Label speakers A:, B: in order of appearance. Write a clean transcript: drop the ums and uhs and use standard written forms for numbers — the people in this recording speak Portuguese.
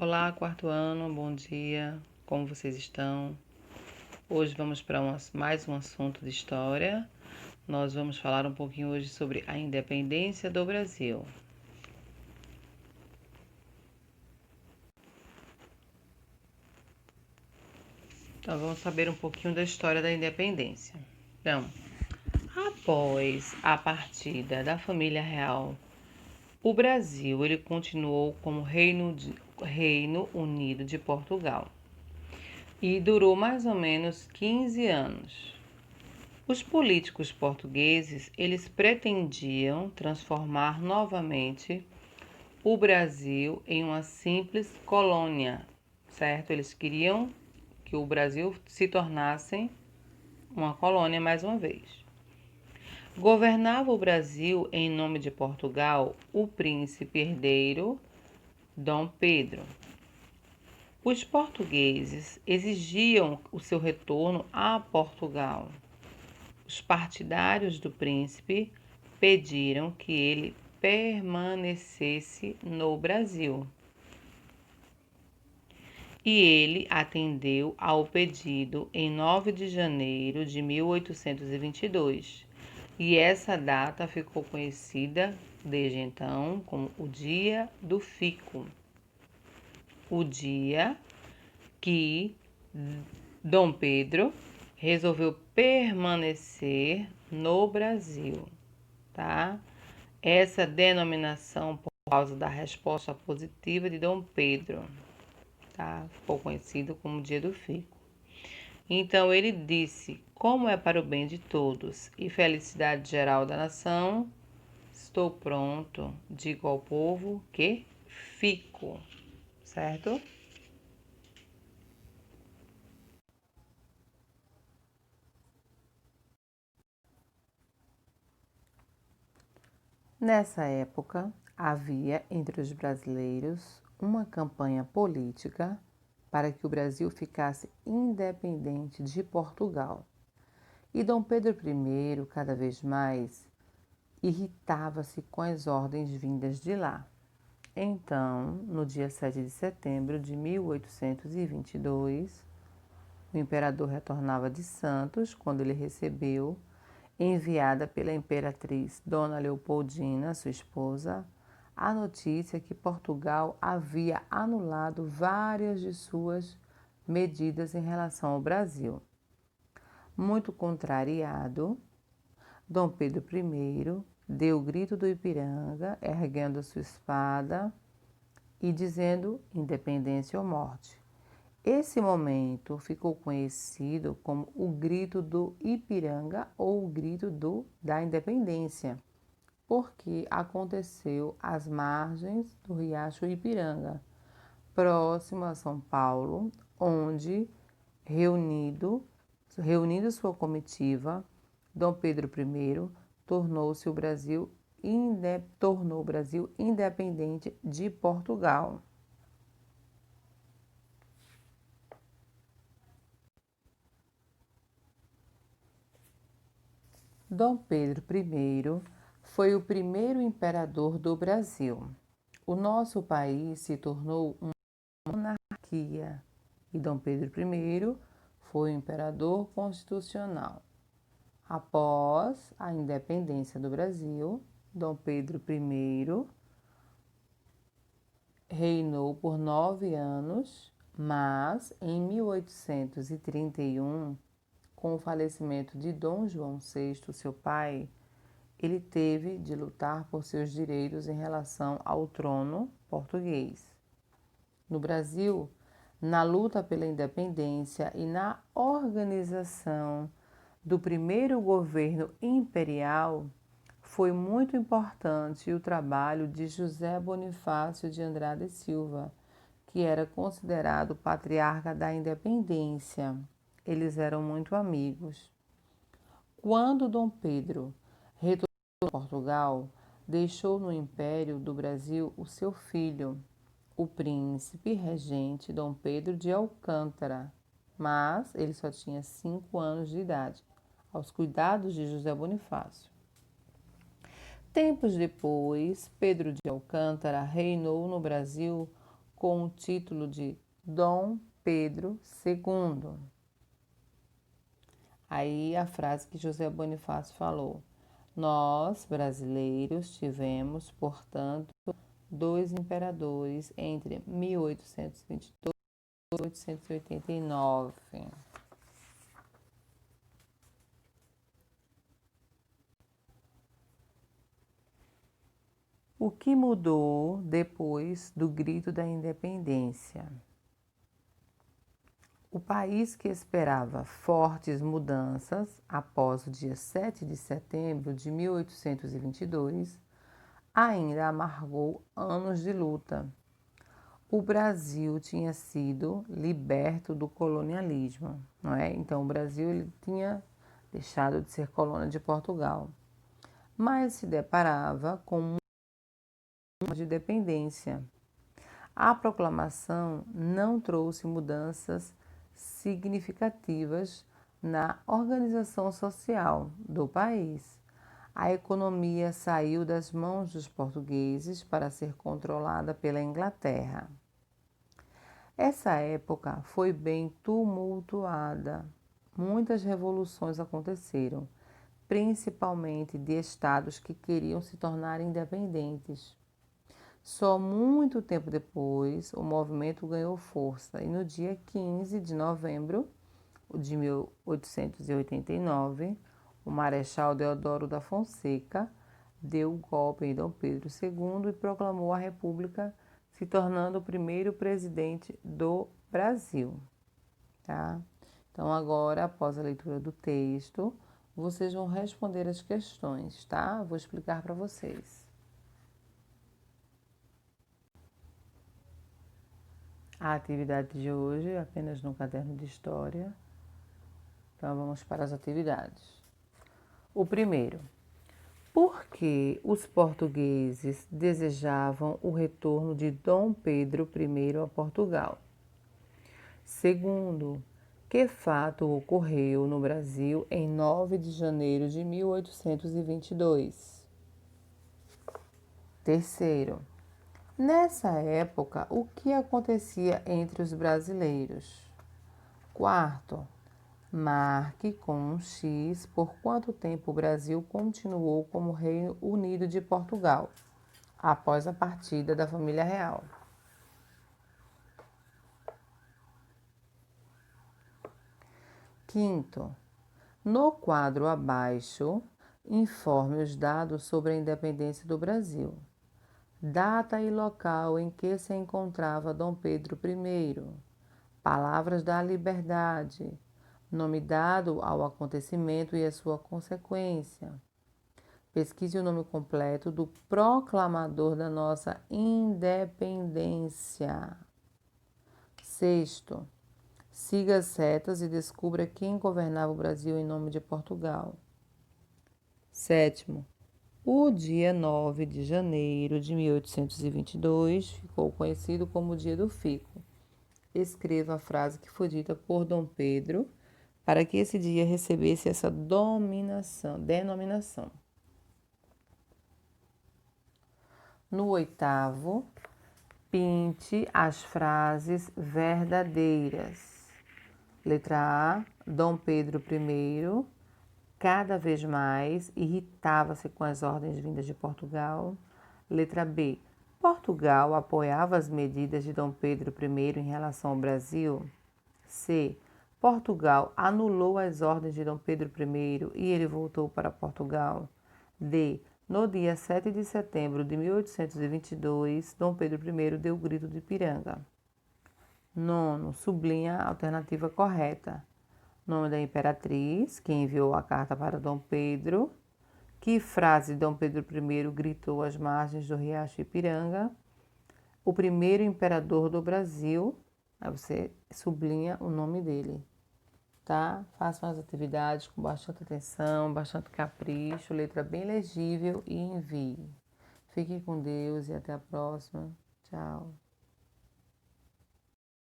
A: Olá, quarto ano, bom dia, como vocês estão? Hoje vamos para mais um assunto de história. Nós vamos falar um pouquinho hoje sobre a independência do Brasil. Então, vamos saber um pouquinho da história da independência. Então, após a partida da família real, o Brasil ele continuou como Reino Unido de Portugal e durou mais ou menos 15 anos. Os políticos portugueses, eles pretendiam transformar novamente o Brasil em uma simples colônia, certo? Eles queriam que o Brasil se tornasse uma colônia mais uma vez. Governava o Brasil em nome de Portugal o príncipe herdeiro Dom Pedro. Os portugueses exigiam o seu retorno a Portugal. Os partidários do príncipe pediram que ele permanecesse no Brasil. E ele atendeu ao pedido em 9 de janeiro de 1822. E essa data ficou conhecida desde então como o Dia do Fico. O dia que Dom Pedro resolveu permanecer no Brasil, tá? Essa denominação por causa da resposta positiva de Dom Pedro, tá? Ficou conhecido como Dia do Fico. Então ele disse: como é para o bem de todos e felicidade geral da nação, estou pronto, digo ao povo que fico, certo? Nessa época, havia entre os brasileiros uma campanha política para que o Brasil ficasse independente de Portugal. E Dom Pedro I, cada vez mais, irritava-se com as ordens vindas de lá. Então, no dia 7 de setembro de 1822, o imperador retornava de Santos quando ele recebeu, enviada pela imperatriz Dona Leopoldina, sua esposa, a notícia que Portugal havia anulado várias de suas medidas em relação ao Brasil. Muito contrariado, Dom Pedro I deu o grito do Ipiranga, erguendo sua espada e dizendo independência ou morte. Esse momento ficou conhecido como o grito do Ipiranga ou o grito da independência, porque aconteceu às margens do riacho Ipiranga, próximo a São Paulo, onde, reunindo sua comitiva, Dom Pedro I tornou o Brasil independente de Portugal. Dom Pedro I foi o primeiro imperador do Brasil. O nosso país se tornou uma monarquia e Dom Pedro I foi o imperador constitucional. Após a independência do Brasil, Dom Pedro I reinou por 9 anos, mas em 1831, com o falecimento de Dom João VI, seu pai, ele teve de lutar por seus direitos em relação ao trono português. No Brasil, na luta pela independência e na organização do primeiro governo imperial, foi muito importante o trabalho de José Bonifácio de Andrade Silva, que era considerado patriarca da independência. Eles eram muito amigos. Quando Dom Pedro retornou a Portugal, deixou no Império do Brasil o seu filho, o príncipe regente Dom Pedro de Alcântara, mas ele só tinha 5 anos de idade, aos cuidados de José Bonifácio. Tempos depois, Pedro de Alcântara reinou no Brasil com o título de Dom Pedro II. Aí a frase que José Bonifácio falou: nós, brasileiros, tivemos, portanto, dois imperadores entre 1822 e 1889. O que mudou depois do grito da independência? O país que esperava fortes mudanças após o dia 7 de setembro de 1822 ainda amargou anos de luta. O Brasil tinha sido liberto do colonialismo, não é? Então o Brasil ele tinha deixado de ser colônia de Portugal, mas se deparava com uma de dependência. A proclamação não trouxe mudanças significativas na organização social do país. A economia saiu das mãos dos portugueses para ser controlada pela Inglaterra. Essa época foi bem tumultuada. Muitas revoluções aconteceram, principalmente de estados que queriam se tornar independentes. Só muito tempo depois, o movimento ganhou força e no dia 15 de novembro de 1889, o Marechal Deodoro da Fonseca deu o golpe em Dom Pedro II e proclamou a República, se tornando o primeiro presidente do Brasil. Tá? Então, agora, após a leitura do texto, vocês vão responder as questões, tá? Vou explicar para vocês. A atividade de hoje é apenas no caderno de história. Então vamos para as atividades. O primeiro, por que os portugueses desejavam o retorno de Dom Pedro I a Portugal? Segundo, que fato ocorreu no Brasil em 9 de janeiro de 1822? Terceiro, nessa época, o que acontecia entre os brasileiros? Quarto, marque com um X por quanto tempo o Brasil continuou como Reino Unido de Portugal, após a partida da família real. Quinto, no quadro abaixo, informe os dados sobre a independência do Brasil. Data e local em que se encontrava Dom Pedro I. Palavras da liberdade. Nome dado ao acontecimento e a sua consequência. Pesquise o nome completo do proclamador da nossa independência. Sexto, siga as setas e descubra quem governava o Brasil em nome de Portugal. Sétimo, o dia 9 de janeiro de 1822 ficou conhecido como o Dia do Fico. Escreva a frase que foi dita por Dom Pedro para que esse dia recebesse essa denominação. No oitavo, pinte as frases verdadeiras. Letra A, Dom Pedro I, cada vez mais, irritava-se com as ordens vindas de Portugal. Letra B, Portugal apoiava as medidas de Dom Pedro I em relação ao Brasil. C, Portugal anulou as ordens de Dom Pedro I e ele voltou para Portugal. D, no dia 7 de setembro de 1822, Dom Pedro I deu o grito de Ipiranga. Nono, sublinha a alternativa correta. Nome da imperatriz, que enviou a carta para Dom Pedro. Que frase Dom Pedro I gritou às margens do riacho Ipiranga? O primeiro imperador do Brasil. Aí você sublinha o nome dele, tá? Façam as atividades com bastante atenção, bastante capricho, letra bem legível e envie. Fiquem com Deus e até a próxima. Tchau.